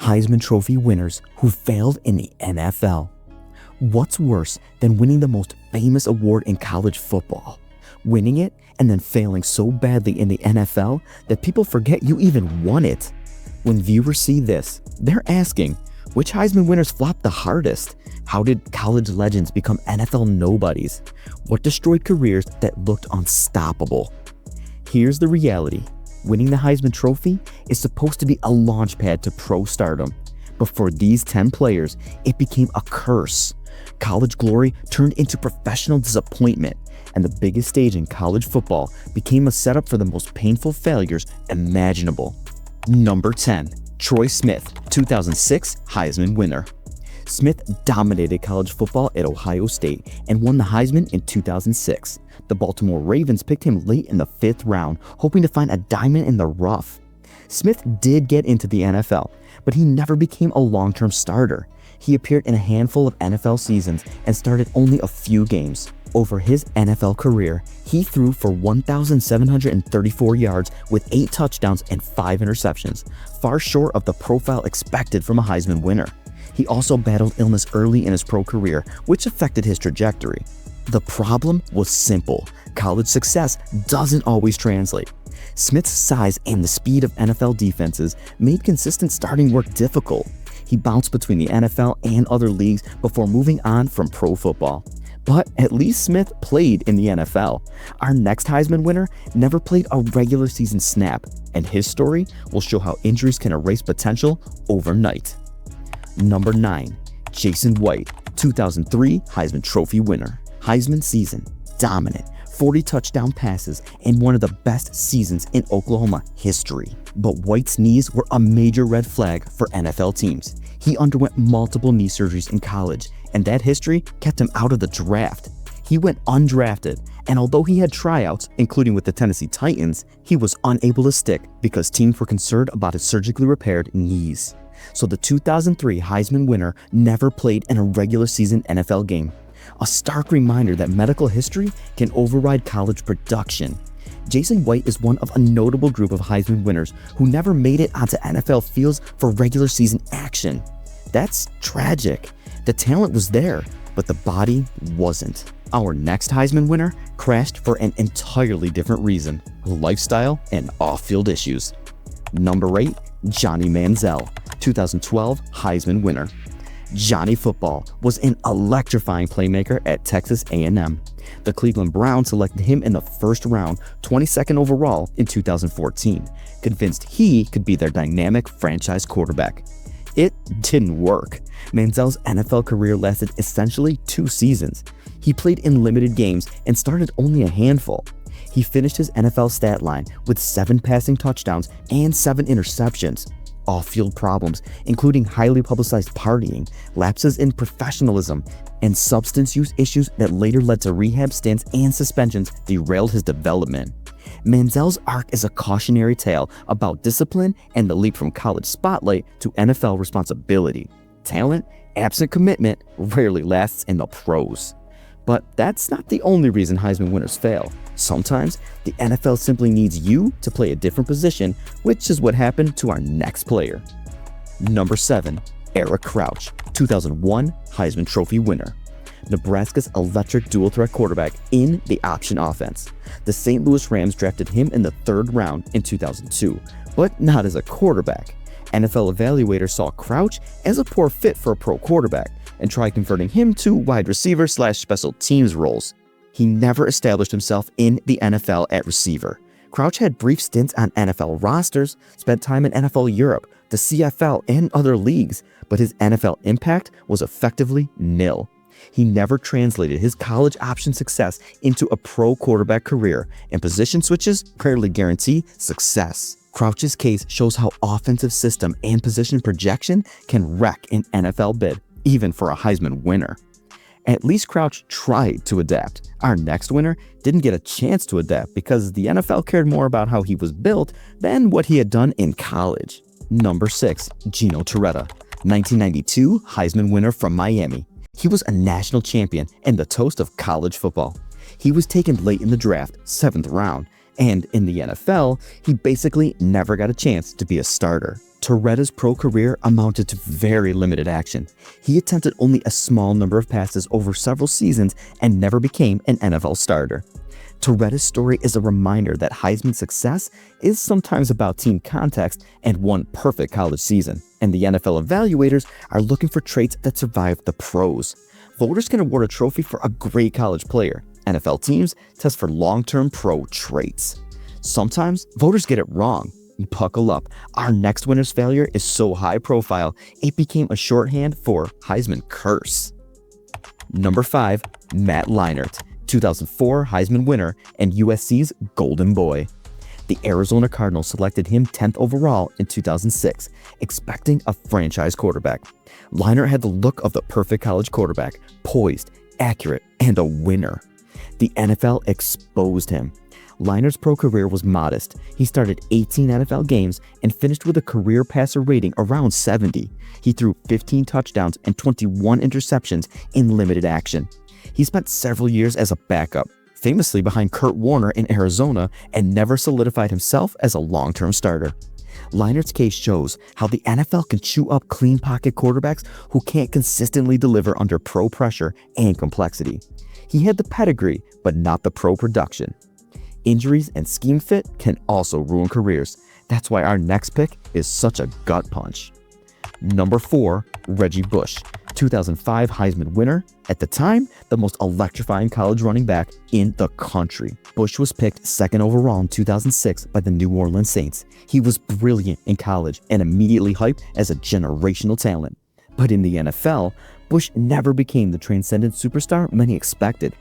Heisman Trophy winners who failed in the NFL. What's worse than winning the most famous award in college football? Winning it and then failing so badly in the NFL that people forget you even won it. When viewers see this, they're asking, which Heisman winners flopped the hardest? How did college legends become NFL nobodies? What destroyed careers that looked unstoppable? Here's the reality. Winning the Heisman Trophy is supposed to be a launchpad to pro stardom. But for these 10 players, it became a curse. College glory turned into professional disappointment, and the biggest stage in college football became a setup for the most painful failures imaginable. Number 10. Troy Smith, 2006 Heisman winner. Smith dominated college football at Ohio State and won the Heisman in 2006. The Baltimore Ravens picked him late in the 5th round, hoping to find a diamond in the rough. Smith did get into the NFL, but he never became a long-term starter. He appeared in a handful of NFL seasons and started only a few games. Over his NFL career, he threw for 1,734 yards with 8 touchdowns and 5 interceptions, far short of the profile expected from a Heisman winner. He also battled illness early in his pro career, which affected his trajectory. The problem was simple. College success doesn't always translate. Smith's size and the speed of NFL defenses made consistent starting work difficult. He bounced between the NFL and other leagues before moving on from pro football. But at least Smith played in the NFL. Our next Heisman winner never played a regular season snap, and his story will show how injuries can erase potential overnight. Number 9. Jason White, 2003 Heisman Trophy winner. Heisman season, dominant, 40 touchdown passes, and one of the best seasons in Oklahoma history. But White's knees were a major red flag for NFL teams. He underwent multiple knee surgeries in college, and that history kept him out of the draft. He went undrafted, and although he had tryouts, including with the Tennessee Titans, he was unable to stick because teams were concerned about his surgically repaired knees. So the 2003 Heisman winner never played in a regular season NFL game. A stark reminder that medical history can override college production. Jason White is one of a notable group of Heisman winners who never made it onto NFL fields for regular season action. That's tragic. The talent was there, but the body wasn't. Our next Heisman winner crashed for an entirely different reason: lifestyle and off-field issues. Number 8. Johnny Manziel, 2012 Heisman winner. Johnny Football was an electrifying playmaker at Texas A&M. The Cleveland Browns selected him in the 1st round, 22nd overall in 2014, convinced he could be their dynamic franchise quarterback. It didn't work. Manziel's NFL career lasted essentially 2 seasons. He played in limited games and started only a handful. He finished his NFL stat line with 7 passing touchdowns and 7 interceptions. Off-field problems, including highly publicized partying, lapses in professionalism, and substance use issues that later led to rehab stints and suspensions, derailed his development. Manziel's arc is a cautionary tale about discipline and the leap from college spotlight to NFL responsibility. Talent, absent commitment, rarely lasts in the pros. But that's not the only reason Heisman winners fail. Sometimes the NFL simply needs you to play a different position, which is what happened to our next player. Number 7. Eric Crouch, 2001 Heisman Trophy winner. Nebraska's electric dual-threat quarterback in the option offense. The St. Louis Rams drafted him in the 3rd round in 2002, but not as a quarterback. NFL evaluators saw Crouch as a poor fit for a pro quarterback and tried converting him to wide receiver/special teams roles. He never established himself in the NFL at receiver. Crouch had brief stints on NFL rosters, spent time in NFL Europe, the CFL, and other leagues, but his NFL impact was effectively nil. He never translated his college option success into a pro quarterback career, and position switches rarely guarantee success. Crouch's case shows how offensive system and position projection can wreck an NFL bid, even for a Heisman winner. At least Crouch tried to adapt. Our next winner didn't get a chance to adapt because the NFL cared more about how he was built than what he had done in college. Number 6. Gino Torretta, 1992 Heisman winner from Miami. He was a national champion and the toast of college football. He was taken late in the draft, 7th round, And in the NFL, he basically never got a chance to be a starter. Toretta's pro career amounted to very limited action. He attempted only a small number of passes over several seasons and never became an NFL starter. Toretta's story is a reminder that Heisman success is sometimes about team context and one perfect college season, and the NFL evaluators are looking for traits that survive the pros. Voters can award a trophy for a great college player. NFL teams test for long-term pro traits. Sometimes voters get it wrong. Buckle up. Our next winner's failure is so high profile, it became a shorthand for Heisman Curse. Number 5, Matt Leinart, 2004 Heisman winner and USC's Golden Boy. The Arizona Cardinals selected him 10th overall in 2006, expecting a franchise quarterback. Leinart had the look of the perfect college quarterback, poised, accurate, and a winner. The NFL exposed him. Leinart's pro career was modest. He started 18 NFL games and finished with a career passer rating around 70. He threw 15 touchdowns and 21 interceptions in limited action. He spent several years as a backup, famously behind Kurt Warner in Arizona, and never solidified himself as a long-term starter. Leinart's case shows how the NFL can chew up clean pocket quarterbacks who can't consistently deliver under pro pressure and complexity. He had the pedigree, but not the pro production. Injuries and scheme fit can also ruin careers. That's why our next pick is such a gut punch. Number 4, Reggie Bush, 2005 Heisman winner, at the time, the most electrifying college running back in the country. Bush was picked 2nd overall in 2006 by the New Orleans Saints. He was brilliant in college and immediately hyped as a generational talent. But in the NFL, Bush never became the transcendent superstar many expected.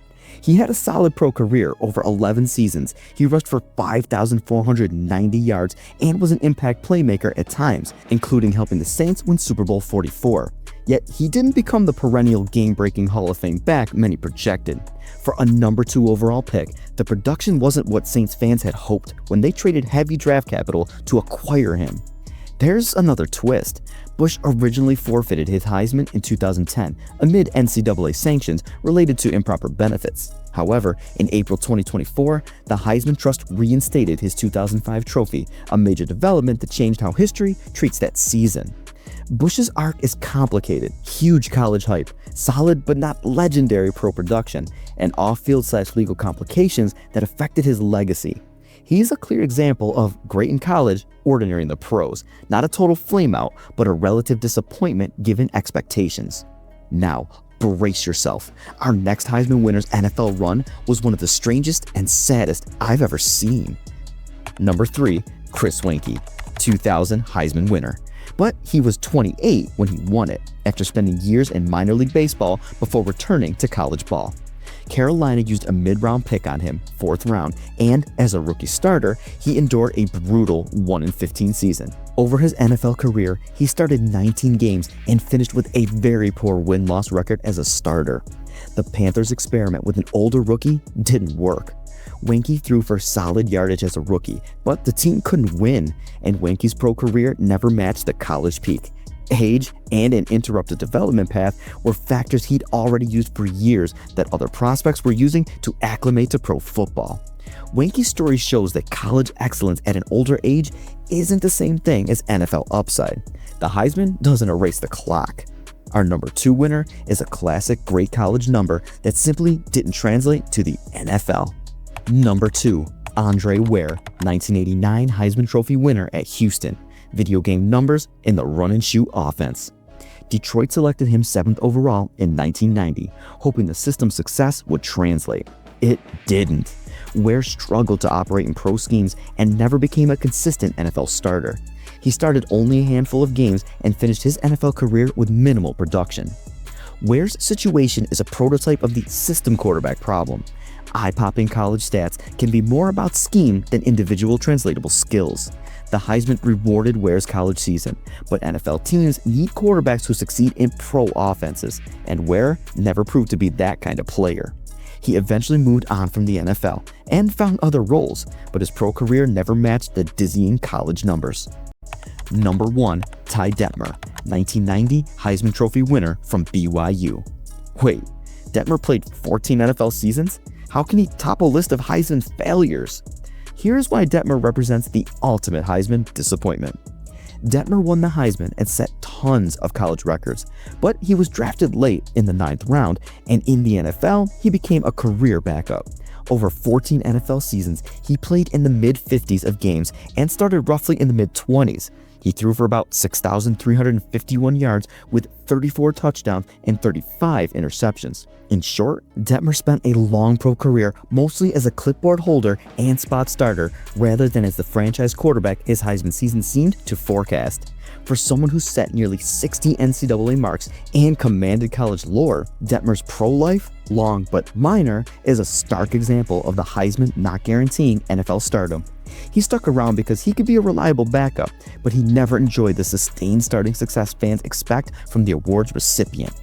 He had a solid pro career over 11 seasons. He rushed for 5,490 yards and was an impact playmaker at times, including helping the Saints win Super Bowl 44. Yet he didn't become the perennial game-breaking Hall of Fame back many projected. For a number 2 overall pick, the production wasn't what Saints fans had hoped when they traded heavy draft capital to acquire him. There's another twist. Bush originally forfeited his Heisman in 2010 amid NCAA sanctions related to improper benefits. However, in April 2024, the Heisman Trust reinstated his 2005 trophy, a major development that changed how history treats that season. Bush's arc is complicated, huge college hype, solid but not legendary pro production, and off-field/legal complications that affected his legacy. He's a clear example of great in college, ordinary in the pros. Not a total flameout, but a relative disappointment given expectations. Now, brace yourself. Our next Heisman winner's NFL run was one of the strangest and saddest I've ever seen. Number 3, Chris Weinke, 2000 Heisman winner. But he was 28 when he won it, after spending years in minor league baseball before returning to college ball. Carolina used a mid-round pick on him, 4th round, and as a rookie starter, he endured a brutal 1-15 season. Over his NFL career, he started 19 games and finished with a very poor win-loss record as a starter. The Panthers' experiment with an older rookie didn't work. Weinke threw for solid yardage as a rookie, but the team couldn't win, and Weinke's pro career never matched the college peak. Age and an interrupted development path were factors he'd already used for years that other prospects were using to acclimate to pro football. Weinke's story shows that college excellence at an older age isn't the same thing as NFL upside. The Heisman doesn't erase the clock. Our number 2 winner is a classic great college number that simply didn't translate to the NFL. Number 2, Andre Ware, 1989 Heisman Trophy winner at Houston. Video game numbers in the run-and-shoot offense. Detroit selected him 7th overall in 1990, hoping the system's success would translate. It didn't. Ware struggled to operate in pro schemes and never became a consistent NFL starter. He started only a handful of games and finished his NFL career with minimal production. Ware's situation is a prototype of the system quarterback problem. Eye-popping college stats can be more about scheme than individual translatable skills. The Heisman rewarded Ware's college season, but NFL teams need quarterbacks who succeed in pro offenses, and Ware never proved to be that kind of player. He eventually moved on from the NFL and found other roles, but his pro career never matched the dizzying college numbers. Number 1, Ty Detmer, 1990 Heisman Trophy winner from BYU. Wait, Detmer played 14 NFL seasons? How can he top a list of Heisman failures? Here's why Detmer represents the ultimate Heisman disappointment. Detmer won the Heisman and set tons of college records, but he was drafted late in the 9th round, and in the NFL, he became a career backup. Over 14 NFL seasons, he played in the mid-50s of games and started roughly in the mid-20s. He threw for about 6,351 yards with 34 touchdowns and 35 interceptions. In short, Detmer spent a long pro career mostly as a clipboard holder and spot starter rather than as the franchise quarterback his Heisman season seemed to forecast. For someone who set nearly 60 NCAA marks and commanded college lore, Detmer's pro life, long but minor, is a stark example of the Heisman not guaranteeing NFL stardom. He stuck around because he could be a reliable backup, but he never enjoyed the sustained starting success fans expect from the award's recipient.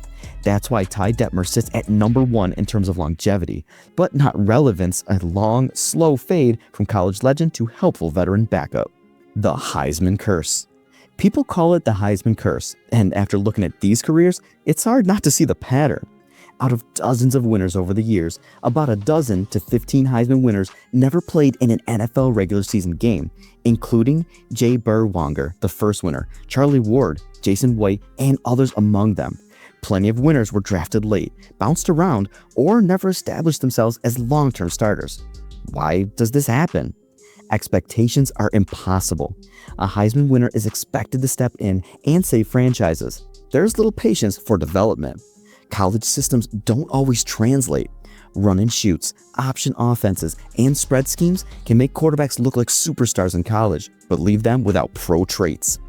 That's why Ty Detmer sits at number 1 in terms of longevity, but not relevance, a long, slow fade from college legend to helpful veteran backup. The Heisman Curse. People call it the Heisman Curse, and after looking at these careers, it's hard not to see the pattern. Out of dozens of winners over the years, about a dozen to 15 Heisman winners never played in an NFL regular season game, including Jay Burwanger, the first winner, Charlie Ward, Jason White, and others among them. Plenty of winners were drafted late, bounced around, or never established themselves as long-term starters. Why does this happen? Expectations are impossible. A Heisman winner is expected to step in and save franchises. There's little patience for development. College systems don't always translate. Run-and-shoots, option offenses, and spread schemes can make quarterbacks look like superstars in college, but leave them without pro traits.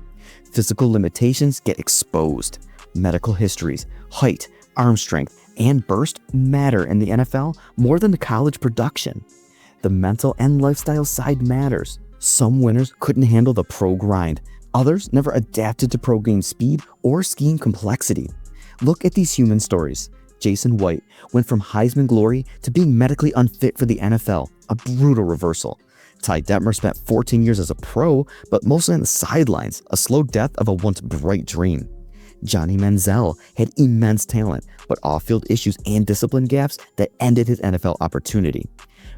Physical limitations get exposed. Medical histories, height, arm strength, and burst matter in the NFL more than the college production. The mental and lifestyle side matters. Some winners couldn't handle the pro grind. Others never adapted to pro game speed or scheme complexity. Look at these human stories. Jason White went from Heisman glory to being medically unfit for the NFL, a brutal reversal. Ty Detmer spent 14 years as a pro, but mostly on the sidelines, a slow death of a once bright dream. Johnny Manziel had immense talent, but off-field issues and discipline gaps that ended his NFL opportunity.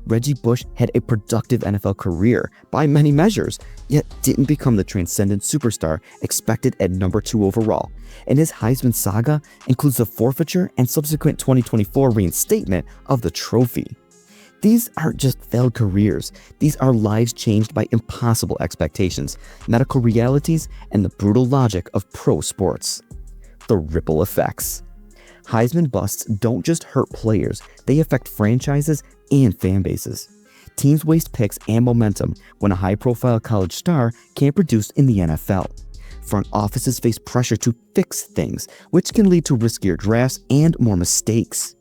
Reggie Bush had a productive NFL career by many measures, yet didn't become the transcendent superstar expected at number 2 overall, and his Heisman saga includes the forfeiture and subsequent 2024 reinstatement of the trophy. These aren't just failed careers, these are lives changed by impossible expectations, medical realities, and the brutal logic of pro sports. The ripple effects. Heisman busts don't just hurt players, they affect franchises and fan bases. Teams waste picks and momentum when a high-profile college star can't produce in the NFL. Front offices face pressure to fix things, which can lead to riskier drafts and more mistakes.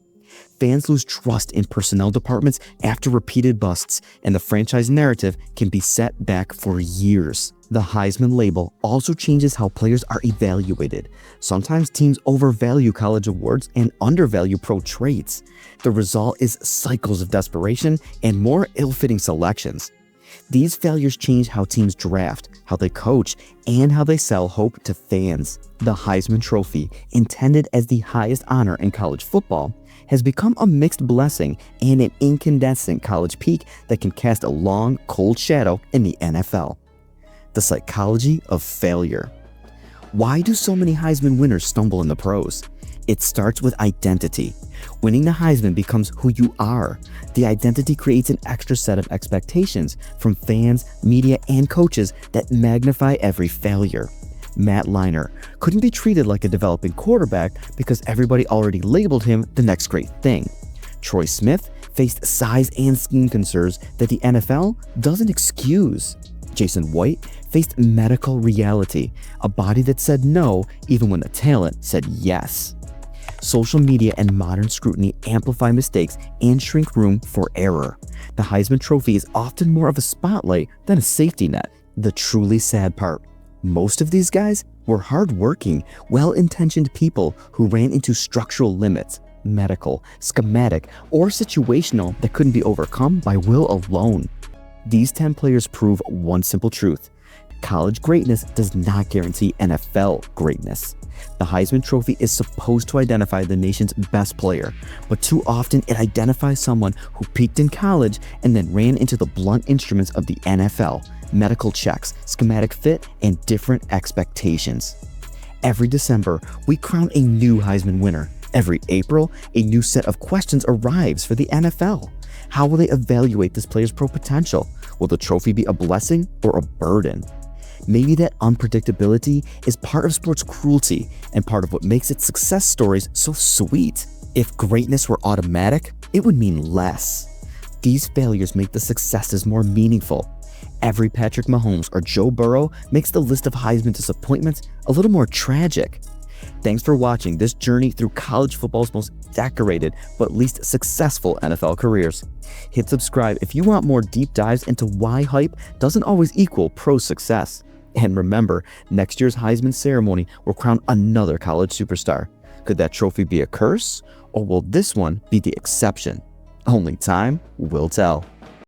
Fans lose trust in personnel departments after repeated busts, and the franchise narrative can be set back for years. The Heisman label also changes how players are evaluated. Sometimes teams overvalue college awards and undervalue pro traits. The result is cycles of desperation and more ill-fitting selections. These failures change how teams draft, how they coach, and how they sell hope to fans. The Heisman Trophy, intended as the highest honor in college football, has become a mixed blessing and an incandescent college peak that can cast a long, cold shadow in the NFL. The psychology of failure. Why do so many Heisman winners stumble in the pros? It starts with identity. Winning the Heisman becomes who you are. The identity creates an extra set of expectations from fans, media, and coaches that magnify every failure. Matt Leinart couldn't be treated like a developing quarterback because everybody already labeled him the next great thing. Troy Smith faced size and scheme concerns that the NFL doesn't excuse. Jason White faced medical reality, a body that said no even when the talent said yes. Social media and modern scrutiny amplify mistakes and shrink room for error. The Heisman Trophy is often more of a spotlight than a safety net. The truly sad part: most of these guys were hardworking, well-intentioned people who ran into structural limits, medical, schematic, or situational, that couldn't be overcome by will alone. These 10 players prove one simple truth: College greatness does not guarantee NFL greatness. The Heisman Trophy is supposed to identify the nation's best player, but too often it identifies someone who peaked in college and then ran into the blunt instruments of the NFL, medical checks, schematic fit, and different expectations. Every December, we crown a new Heisman winner. Every April, a new set of questions arrives for the NFL. How will they evaluate this player's pro potential? Will the trophy be a blessing or a burden? Maybe that unpredictability is part of sports cruelty and part of what makes its success stories so sweet. If greatness were automatic, it would mean less. These failures make the successes more meaningful. Every Patrick Mahomes or Joe Burrow makes the list of Heisman disappointments a little more tragic. Thanks for watching this journey through college football's most decorated but least successful NFL careers. Hit subscribe if you want more deep dives into why hype doesn't always equal pro success. And remember, next year's Heisman ceremony will crown another college superstar. Could that trophy be a curse, or will this one be the exception? Only time will tell.